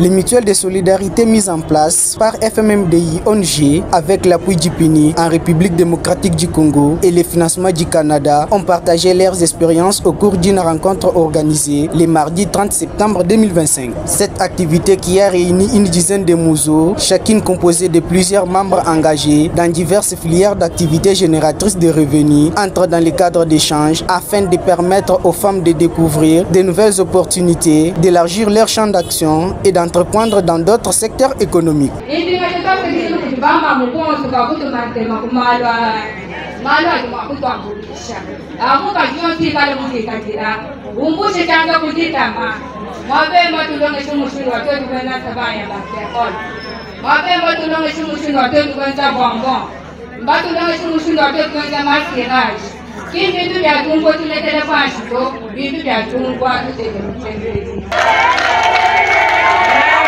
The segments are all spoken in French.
Les mutuelles de solidarité mises en place par FMMDI ONG avec l'appui du PINI en République démocratique du Congo et le financement du Canada ont partagé leurs expériences au cours d'une rencontre organisée le mardi 30 septembre 2025. Cette activité qui a réuni une dizaine de museaux, chacune composée de plusieurs membres engagés dans diverses filières d'activités génératrices de revenus, entre dans le cadre d'échanges afin de permettre aux femmes de découvrir de nouvelles opportunités, d'élargir leur champ d'action et d'entreprendre dans d'autres secteurs économiques.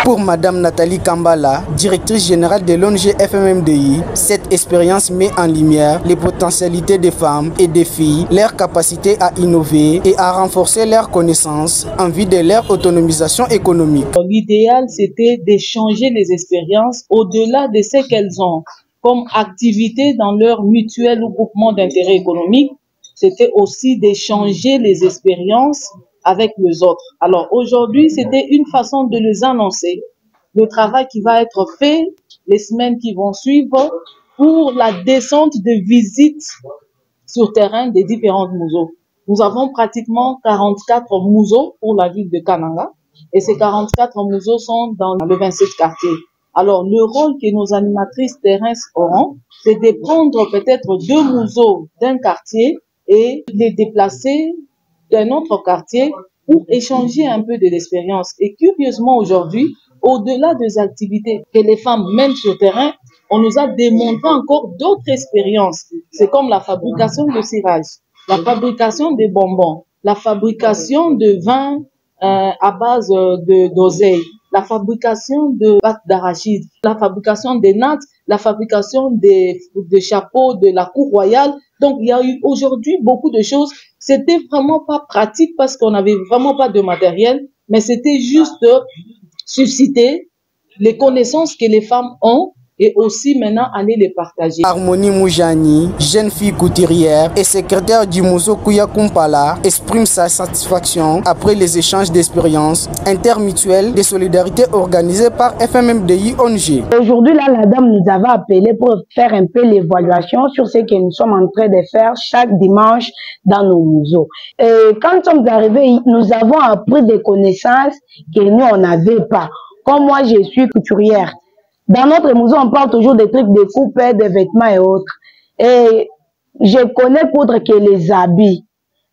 Pour Madame Nathalie Kambala, directrice générale de l'ONG FMMDI, cette expérience met en lumière les potentialités des femmes et des filles, leur capacité à innover et à renforcer leurs connaissances en vue de leur autonomisation économique. L'idéal, c'était d'échanger les expériences au-delà de ce qu'elles ont comme activité dans leur mutuelle ou groupement d'intérêt économique. C'était aussi d'échanger les expériences avec les autres. Alors aujourd'hui, c'était une façon de les annoncer le travail qui va être fait les semaines qui vont suivre pour la descente de visites sur terrain des différentes museaux. Nous avons pratiquement 44 museaux pour la ville de Kananga et ces 44 museaux sont dans le 27 quartier. Alors le rôle que nos animatrices terrain auront, c'est de prendre peut-être 2 museaux d'un quartier et les déplacer d'un autre quartier pour échanger un peu de l'expérience. Et curieusement aujourd'hui, au-delà des activités que les femmes mènent sur terrain, on nous a démontré encore d'autres expériences. C'est comme la fabrication de cirage, la fabrication de bonbons, la fabrication de vin à base d'oseille, la fabrication de pâtes d'arachide, la fabrication des nattes, la fabrication des chapeaux de la cour royale. Donc, il y a eu aujourd'hui beaucoup de choses. C'était vraiment pas pratique parce qu'on n'avait vraiment pas de matériel, mais c'était juste susciter les connaissances que les femmes ont et aussi maintenant aller les partager. Harmonie Moujani, jeune fille couturière et secrétaire du Muzo Kuya Kumpala, exprime sa satisfaction après les échanges d'expériences intermutuelles de solidarité organisées par FMMDI ONG. Aujourd'hui, là, la dame nous avait appelé pour faire un peu l'évaluation sur ce que nous sommes en train de faire chaque dimanche dans nos museaux. Quand nous sommes arrivés, nous avons appris des connaissances que nous, on n'avait pas. Comme moi, je suis couturière. Dans notre museau, on parle toujours des trucs de coupe, de vêtements et autres. Et je connais poudre que les habits.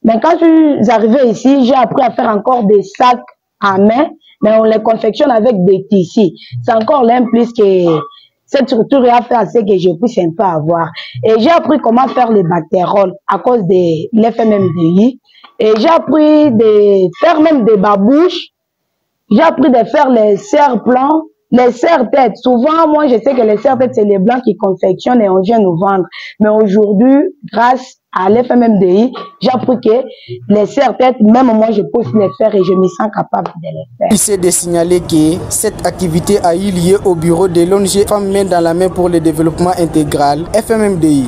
Mais quand je suis arrivée ici, j'ai appris à faire encore des sacs à main, mais on les confectionne avec des tissus. C'est encore l'un plus que cette structure a fait assez que je puisse un peu avoir. Et j'ai appris comment faire les batteroles à cause de l'FMMDI. Et j'ai appris de faire même des babouches. J'ai appris de faire les serre-plans. Les serre-têtes, souvent, moi, je sais que les serre-têtes, c'est les blancs qui confectionnent et on vient nous vendre. Mais aujourd'hui, grâce à l'FMMDI, j'ai appris que les serre-têtes, même moi, je peux les faire et je me sens capable de les faire. Il s'est de signaler que cette activité a eu lieu au bureau de l'ONG Femmes Main dans la Main pour le développement intégral, FMMDI.